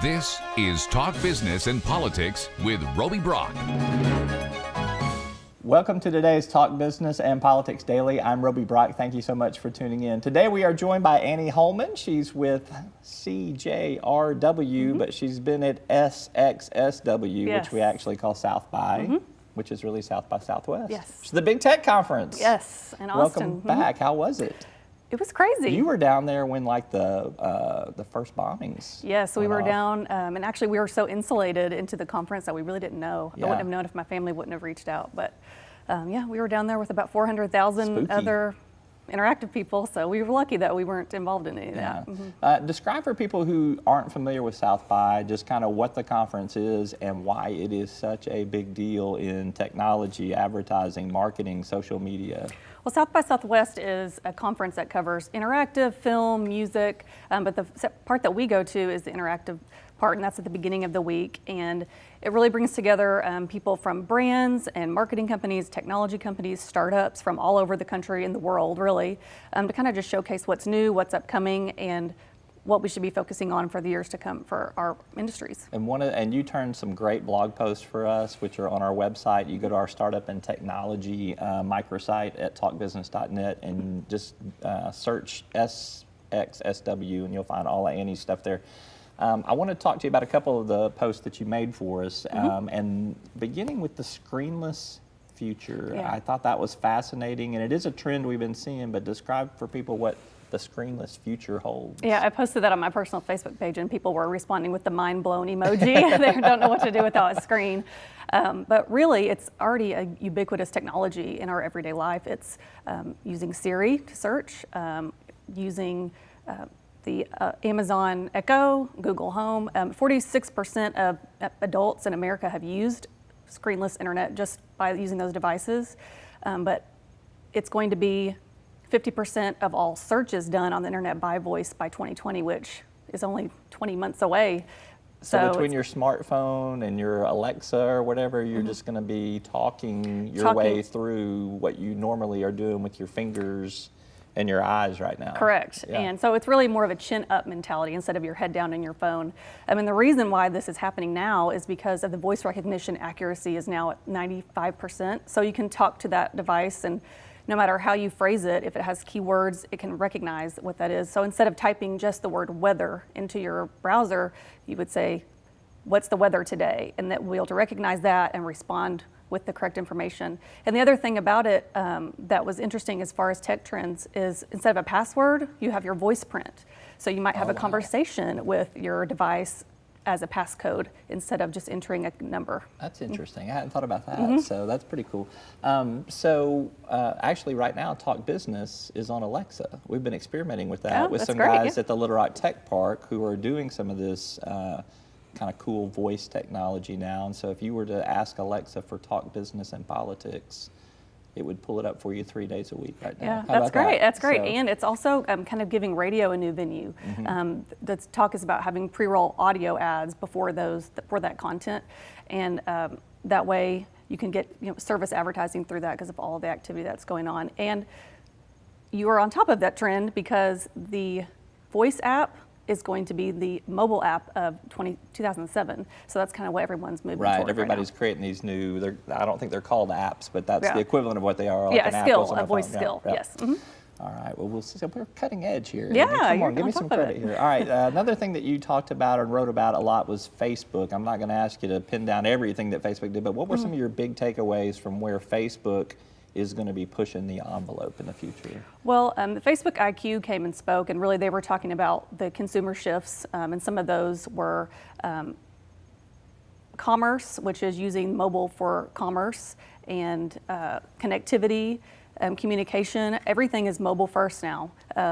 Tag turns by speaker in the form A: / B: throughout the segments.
A: This is Talk Business and Politics with Roby Brock.
B: Welcome to today's Talk Business and Politics Daily. I'm Roby Brock. Thank you so much for tuning in. Today we are joined by Annie Holman. She's with CJRW, but she's been at SXSW, which we actually call South by, which is really South by Southwest.
C: Yes.
B: It's the big tech conference.
C: Yes, in Austin.
B: Welcome back. How was it?
C: It was crazy.
B: You were down there when like the first bombings.
C: Yes, we were
B: off.
C: down, and actually we were so insulated into the conference that we really didn't know.
B: Yeah.
C: I wouldn't have known if my family wouldn't have reached out. But yeah, we were down there with about 400,000 other interactive people, so we were lucky that we weren't involved in any of that.
B: Describe for people who aren't familiar with South by just kind of what the conference is and why it is such a big deal in technology, advertising, marketing, social media.
C: Well, South by Southwest is a conference that covers interactive, film, music, but the part that we go to is the interactive part, and that's at the beginning of the week. And it really brings together people from brands and marketing companies, technology companies, startups from all over the country and the world, really, to kind of just showcase what's new, what's upcoming, and what we should be focusing on for the years to come for our industries.
B: And you turned some great blog posts for us, which are on our website. You go to our startup and technology microsite at talkbusiness.net and just search SXSW, and you'll find all of Annie's stuff there. I want to talk to you about a couple of the posts that you made for us, and beginning with the screenless future. I thought that was fascinating, and it is a trend we've been seeing, but describe for people what the screenless future holds.
C: Yeah, I posted that on my personal Facebook page, and people were responding with the mind-blown emoji. They don't know what to do without a screen. But really, it's already a ubiquitous technology in our everyday life. It's using Siri to search, using the Amazon Echo, Google Home. 46% of adults in America have used screenless internet just by using those devices. But it's going to be 50% of all searches done on the internet by voice by 2020, which is only 20 months away.
B: So between your smartphone and your Alexa or whatever, you're just going to be talking your way through what you normally are doing with your fingers and your eyes right now.
C: Correct.
B: Yeah.
C: And so it's really more of a chin up mentality instead of your head down in your phone. I mean, the reason why this is happening now is because of the voice recognition accuracy is now at 95%. So you can talk to that device, and no matter how you phrase it, if it has keywords, it can recognize what that is. So instead of typing just the word weather into your browser, you would say, what's the weather today? And that we'll be able to recognize that and respond with the correct information. And the other thing about it that was interesting as far as tech trends is instead of a password, you have your voice print. So you might have a conversation with your device as a passcode instead of just entering a number.
B: That's interesting. I hadn't thought about that, so that's pretty cool. Actually right now, Talk Business is on Alexa. We've been experimenting with that with some guys at the Little Rock Tech Park who are doing some of this kind of cool voice technology now. And so if you were to ask Alexa for Talk Business and Politics, it would pull it up for you 3 days a week right now.
C: Yeah, that's great. That's great. And it's also kind of giving radio a new venue. The talk is about having pre-roll audio ads before that content, and that way you can get service advertising through that because of all of the activity that's going on. And you are on top of that trend because the voice app is going to be the mobile app of 2007. So that's kind of what everyone's moving toward.
B: Right, everybody's creating these new, I don't think they're called apps, but that's the equivalent of what they are.
C: Like a skill, a voice skill, yes.
B: All right, well, we'll see. We're cutting edge here.
C: Yeah,
B: come on, give me some credit here. All right, another thing that you talked about and wrote about a lot was Facebook. I'm not going to ask you to pin down everything that Facebook did, but what were some of your big takeaways from where Facebook is going to be pushing the envelope in the future?
C: Well, the Facebook IQ came and spoke, and really they were talking about the consumer shifts, and some of those were commerce, which is using mobile for commerce, and connectivity, communication. Everything is mobile first now.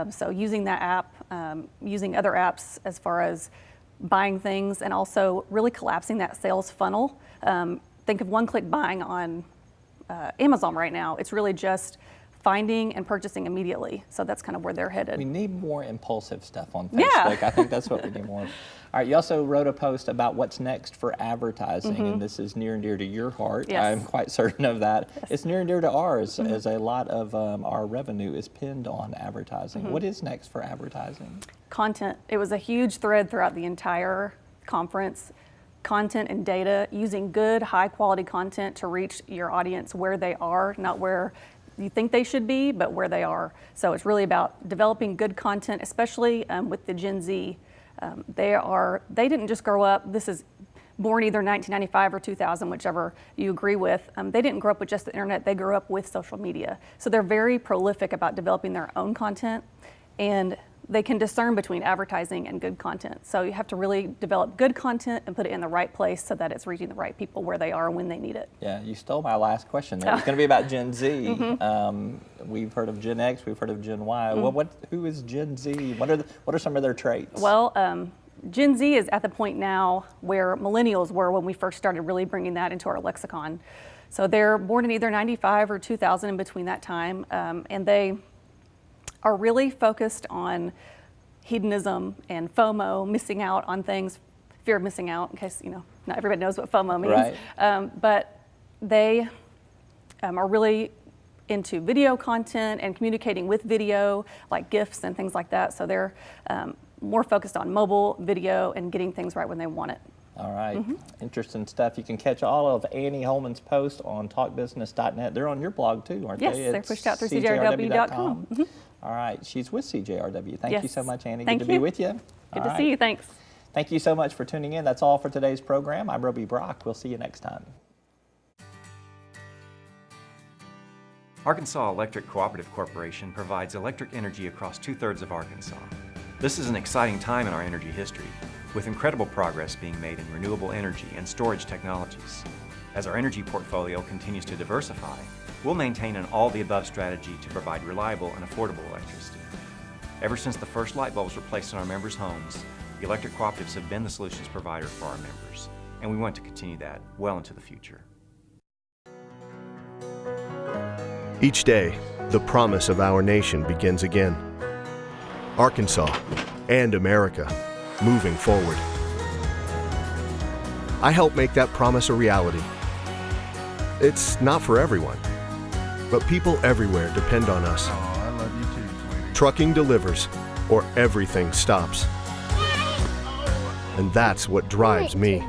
C: So using that app, using other apps as far as buying things, and also really collapsing that sales funnel. Think of one-click buying on Amazon right now. It's really just finding and purchasing immediately. So that's kind of where they're headed.
B: We need more impulsive stuff on Facebook. I think that's what we need more. All right, you also wrote a post about what's next for advertising, and this is near and dear to your heart.
C: Yes.
B: I'm quite certain of that. Yes. It's near and dear to ours, as a lot of our revenue is pinned on advertising. What is next for advertising?
C: Content. It was a huge thread throughout the entire conference, content and data, using good, high-quality content to reach your audience where they are, not where you think they should be, but where they are. So it's really about developing good content, especially with the Gen Z. They didn't just grow up, this is born either 1995 or 2000, whichever you agree with. They didn't grow up with just the internet, they grew up with social media. So they're very prolific about developing their own content, and they can discern between advertising and good content. So you have to really develop good content and put it in the right place so that it's reaching the right people where they are and when they need it.
B: Yeah, you stole my last question there. It's going to be about Gen Z. We've heard of Gen X, we've heard of Gen Y. Well, who is Gen Z? What are some of their traits?
C: Well, Gen Z is at the point now where millennials were when we first started really bringing that into our lexicon. So they're born in either 95 or 2000, in between that time, and they are really focused on hedonism and FOMO, missing out on things, fear of missing out, in case, not everybody knows what FOMO means.
B: Right.
C: But they are really into video content and communicating with video, like GIFs and things like that. So they're more focused on mobile video and getting things right when they want it.
B: All right, interesting stuff. You can catch all of Annie Holman's posts on talkbusiness.net. They're on your blog too, aren't
C: yes,
B: they?
C: Yes, they're pushed out through CJRW.com.
B: All right, she's with CJRW. Thank you so much, Annie.
C: Thank
B: Good to be with you.
C: Good to see you, thanks.
B: Thank you so much for tuning in. That's all for today's program. I'm Roby Brock. We'll see you next time.
D: Arkansas Electric Cooperative Corporation provides electric energy across 2/3 of Arkansas. This is an exciting time in our energy history, with incredible progress being made in renewable energy and storage technologies. As our energy portfolio continues to diversify, we'll maintain an all-the-above strategy to provide reliable and affordable electricity. Ever since the first light bulbs were placed in our members' homes, the electric cooperatives have been the solutions provider for our members, and we want to continue that well into the future.
E: Each day, the promise of our nation begins again. Arkansas and America, moving forward. I help make that promise a reality. It's not for everyone, but people everywhere depend on us.
F: Oh, I love you too, sweetie.
E: Trucking delivers, or everything stops. And that's what drives me.